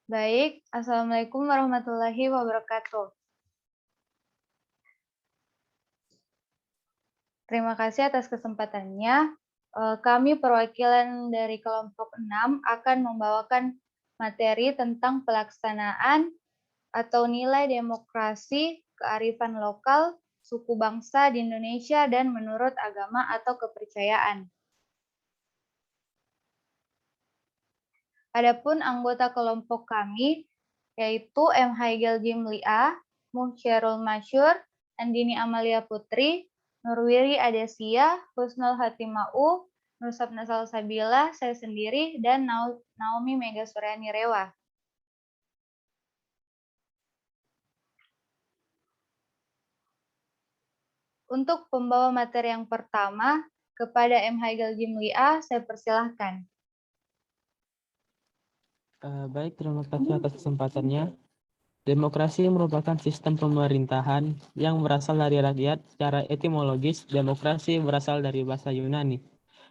Baik, Assalamualaikum warahmatullahi wabarakatuh. Terima kasih atas kesempatannya. Kami perwakilan dari kelompok 6 akan membawakan materi tentang pelaksanaan atau nilai demokrasi, kearifan lokal, suku bangsa di Indonesia dan menurut agama atau kepercayaan. Adapun anggota kelompok kami yaitu M. Haigel Jimli A, Muhsyarul Masyur, Andini Amalia Putri, Nurwiri Adesia, Husnul Hatimah U, Nur Sapna Salsabila, saya sendiri, dan Naomi Mega Suryani Rewa. Untuk pembawa materi yang pertama, kepada M. Haigel Jimli A, saya persilahkan. Baik, terima kasih atas kesempatannya. Demokrasi merupakan sistem pemerintahan yang berasal dari rakyat. Secara etimologis, demokrasi berasal dari bahasa Yunani.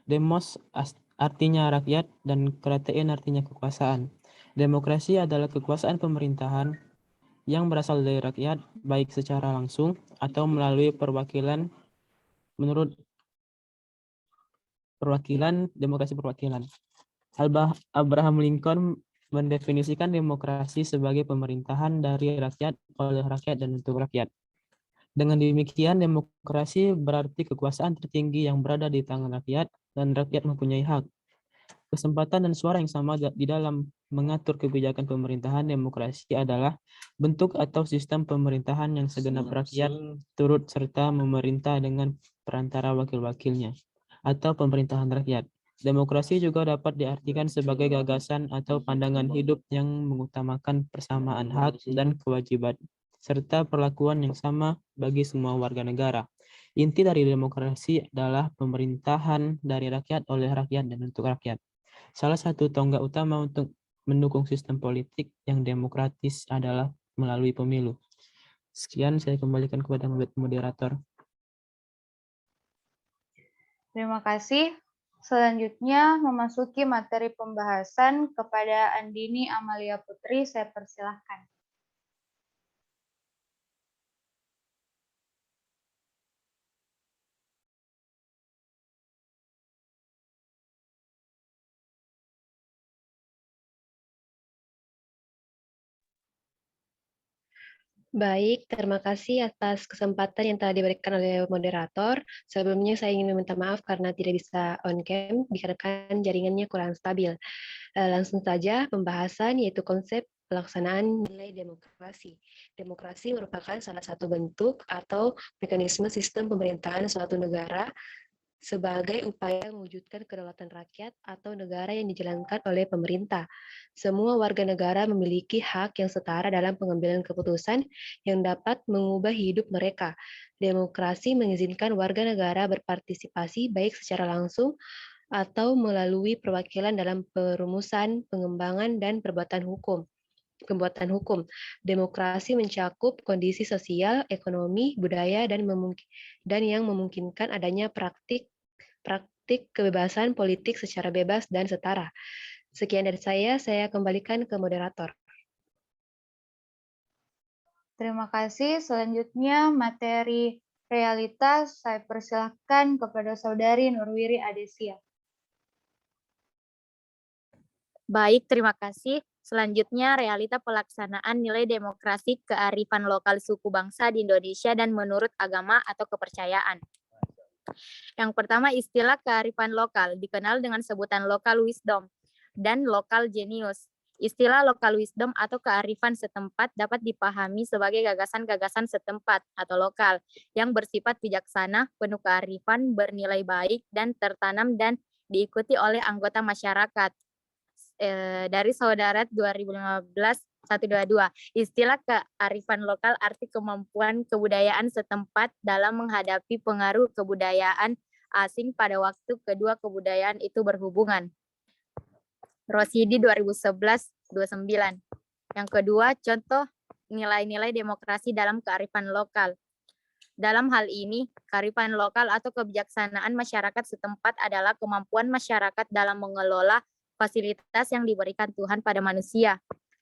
Demos artinya rakyat dan kratein artinya kekuasaan. Demokrasi adalah kekuasaan pemerintahan yang berasal dari rakyat, baik secara langsung atau melalui perwakilan menurut demokrasi perwakilan. Abraham Lincoln mendefinisikan demokrasi sebagai pemerintahan dari rakyat, oleh rakyat, dan untuk rakyat. Dengan demikian, demokrasi berarti kekuasaan tertinggi yang berada di tangan rakyat, dan rakyat mempunyai hak, kesempatan, dan suara yang sama di dalam mengatur kebijakan pemerintahan. Demokrasi adalah bentuk atau sistem pemerintahan yang segenap rakyat turut serta memerintah dengan perantara wakil-wakilnya, atau pemerintahan rakyat. Demokrasi juga dapat diartikan sebagai gagasan atau pandangan hidup yang mengutamakan persamaan hak dan kewajiban, serta perlakuan yang sama bagi semua warga negara. Inti dari demokrasi adalah pemerintahan dari rakyat, oleh rakyat, dan untuk rakyat. Salah satu tonggak utama untuk mendukung sistem politik yang demokratis adalah melalui pemilu. Sekian, saya kembalikan kepada moderator. Terima kasih. Selanjutnya memasuki materi pembahasan kepada Andini Amalia Putri, saya persilahkan. Baik, terima kasih atas kesempatan yang telah diberikan oleh moderator. Sebelumnya saya ingin meminta maaf karena tidak bisa on cam dikarenakan jaringannya kurang stabil. Langsung saja pembahasan yaitu konsep pelaksanaan nilai demokrasi. Demokrasi merupakan salah satu bentuk atau mekanisme sistem pemerintahan suatu negara sebagai upaya mewujudkan kedaulatan rakyat atau negara yang dijalankan oleh pemerintah. Semua warga negara memiliki hak yang setara dalam pengambilan keputusan yang dapat mengubah hidup mereka. Demokrasi mengizinkan warga negara berpartisipasi baik secara langsung atau melalui perwakilan dalam perumusan, pengembangan, dan pembuatan hukum. Demokrasi mencakup kondisi sosial, ekonomi, budaya, dan yang memungkinkan adanya praktik kebebasan politik secara bebas dan setara. Sekian dari saya kembalikan ke moderator. Terima kasih. Selanjutnya materi realitas, saya persilahkan kepada Saudari Nurwiri Adesia. Baik, terima kasih. Selanjutnya, realita pelaksanaan nilai demokrasi kearifan lokal suku bangsa di Indonesia dan menurut agama atau kepercayaan. Yang pertama, istilah kearifan lokal dikenal dengan sebutan local wisdom dan local genius. Istilah local wisdom atau kearifan setempat dapat dipahami sebagai gagasan-gagasan setempat atau lokal yang bersifat bijaksana, penuh kearifan, bernilai baik, dan tertanam dan diikuti oleh anggota masyarakat. Dari Saudarat 2015-122. Istilah kearifan lokal arti kemampuan kebudayaan setempat dalam menghadapi pengaruh kebudayaan asing pada waktu kedua kebudayaan itu berhubungan. Rosidi 2011-29. Yang kedua, contoh nilai-nilai demokrasi dalam kearifan lokal. Dalam hal ini, kearifan lokal atau kebijaksanaan masyarakat setempat adalah kemampuan masyarakat dalam mengelola fasilitas yang diberikan Tuhan pada manusia.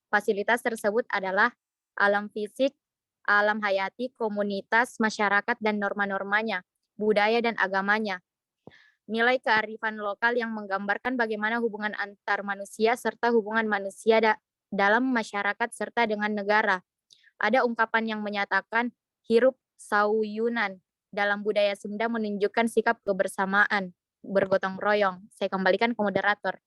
Fasilitas tersebut adalah alam fisik, alam hayati, komunitas, masyarakat, dan norma-normanya, budaya dan agamanya. Nilai kearifan lokal yang menggambarkan bagaimana hubungan antar manusia serta hubungan manusia dalam masyarakat serta dengan negara. Ada ungkapan yang menyatakan hirup sauyunan dalam budaya Sunda menunjukkan sikap kebersamaan, bergotong royong. Saya kembalikan ke moderator.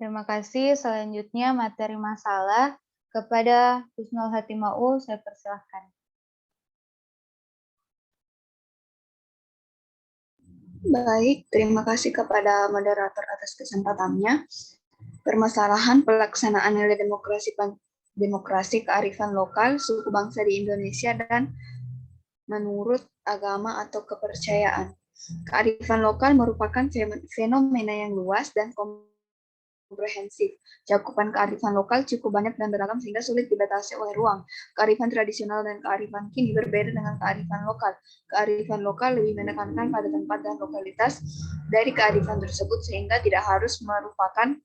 Terima kasih. Selanjutnya materi masalah kepada Husnul Hatimau, saya persilahkan. Baik, terima kasih kepada moderator atas kesempatannya. Permasalahan pelaksanaan nilai demokrasi kearifan lokal suku bangsa di Indonesia dan menurut agama atau kepercayaan. Kearifan lokal merupakan fenomena yang luas dan komprehensif. Cakupan kearifan lokal cukup banyak dan beragam sehingga sulit dibatasi oleh ruang. Kearifan tradisional dan kearifan kini berbeda dengan kearifan lokal. Kearifan lokal lebih menekankan pada tempat dan lokalitas dari kearifan tersebut sehingga tidak harus merupakan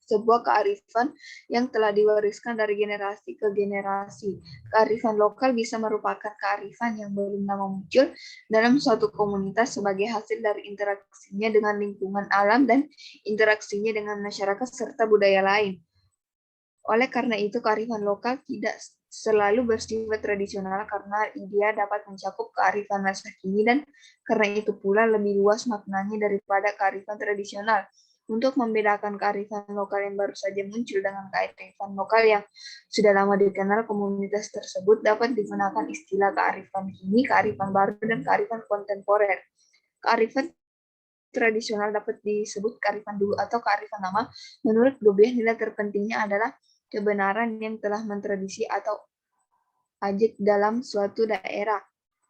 sebuah kearifan yang telah diwariskan dari generasi ke generasi. Kearifan lokal bisa merupakan kearifan yang belum lama muncul dalam suatu komunitas sebagai hasil dari interaksinya dengan lingkungan alam dan interaksinya dengan masyarakat serta budaya lain. Oleh karena itu, kearifan lokal tidak selalu bersifat tradisional karena dia dapat mencakup kearifan masa kini dan karena itu pula lebih luas maknanya daripada kearifan tradisional. Untuk membedakan kearifan lokal yang baru saja muncul dengan kearifan lokal yang sudah lama dikenal komunitas tersebut, dapat digunakan istilah kearifan kini, kearifan baru, dan kearifan kontemporer. Kearifan tradisional dapat disebut kearifan dulu atau kearifan lama. Menurut Gobiah, nilai terpentingnya adalah kebenaran yang telah mentradisi atau ajik dalam suatu daerah.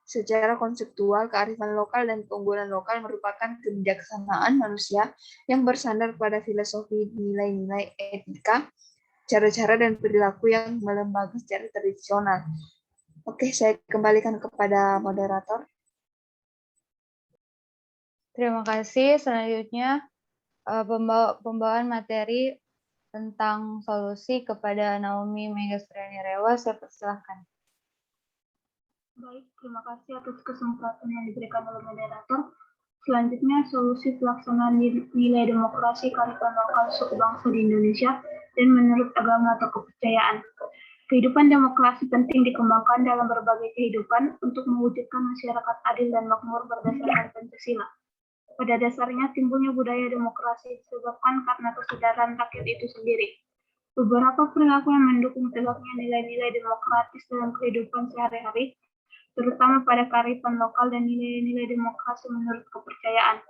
Secara konseptual, kearifan lokal dan keunggulan lokal merupakan kebijaksanaan manusia yang bersandar pada filosofi nilai-nilai etika, cara-cara dan perilaku yang melembaga secara tradisional. Oke, saya kembalikan kepada moderator. Terima kasih. Selanjutnya pembawaan materi tentang solusi kepada Naomi Megastriani Rewa, saya persilahkan. Baik, terima kasih atas kesempatan yang diberikan oleh moderator. Selanjutnya, solusi pelaksanaan nilai demokrasi kearifan lokal suku bangsa di Indonesia dan menurut agama atau kepercayaan. Kehidupan demokrasi penting dikembangkan dalam berbagai kehidupan untuk mewujudkan masyarakat adil dan makmur berdasarkan Pancasila. Pada dasarnya, timbulnya budaya demokrasi disebabkan karena kesadaran rakyat itu sendiri. Beberapa perilaku yang mendukung tegaknya nilai-nilai demokratis dalam kehidupan sehari-hari, terutama pada kearifan lokal dan nilai-nilai demokrasi menurut kepercayaan.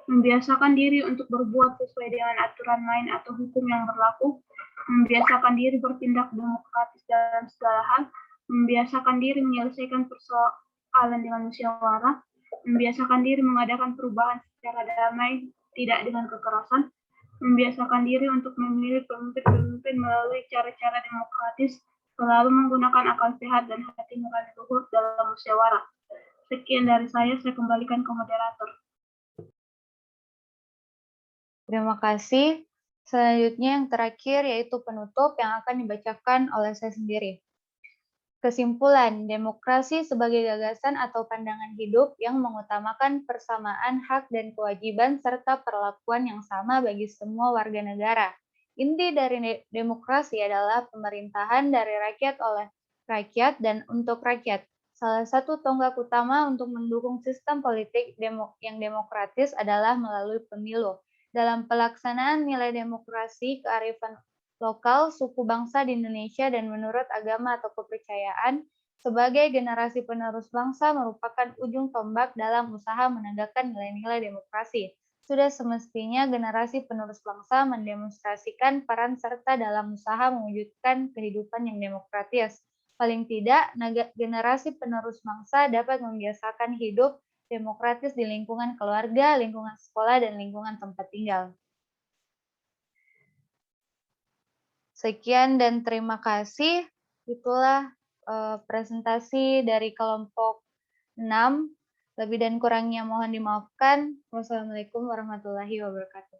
Membiasakan diri untuk berbuat sesuai dengan aturan main atau hukum yang berlaku, membiasakan diri bertindak demokratis dalam segala hal, membiasakan diri menyelesaikan persoalan dengan musyawarah, membiasakan diri mengadakan perubahan secara damai, tidak dengan kekerasan, membiasakan diri untuk memilih pemimpin-pemimpin melalui cara-cara demokratis, selalu menggunakan akal sehat dan hati nurani luhur dalam musyawarah. Sekian dari saya kembalikan ke moderator. Terima kasih. Selanjutnya yang terakhir yaitu penutup yang akan dibacakan oleh saya sendiri. Kesimpulan, demokrasi sebagai gagasan atau pandangan hidup yang mengutamakan persamaan hak dan kewajiban serta perlakuan yang sama bagi semua warga negara. Inti dari demokrasi adalah pemerintahan dari rakyat oleh rakyat dan untuk rakyat. Salah satu tonggak utama untuk mendukung sistem politik yang demokratis adalah melalui pemilu. Dalam pelaksanaan nilai demokrasi, kearifan lokal, suku bangsa di Indonesia dan menurut agama atau kepercayaan, sebagai generasi penerus bangsa merupakan ujung tombak dalam usaha menegakkan nilai-nilai demokrasi. Sudah semestinya generasi penerus bangsa mendemonstrasikan peran serta dalam usaha mewujudkan kehidupan yang demokratis. Paling tidak, generasi penerus bangsa dapat membiasakan hidup demokratis di lingkungan keluarga, lingkungan sekolah, dan lingkungan tempat tinggal. Sekian dan terima kasih. Itulah presentasi dari kelompok 6. Lebih dan kurangnya mohon dimaafkan. Wassalamualaikum warahmatullahi wabarakatuh.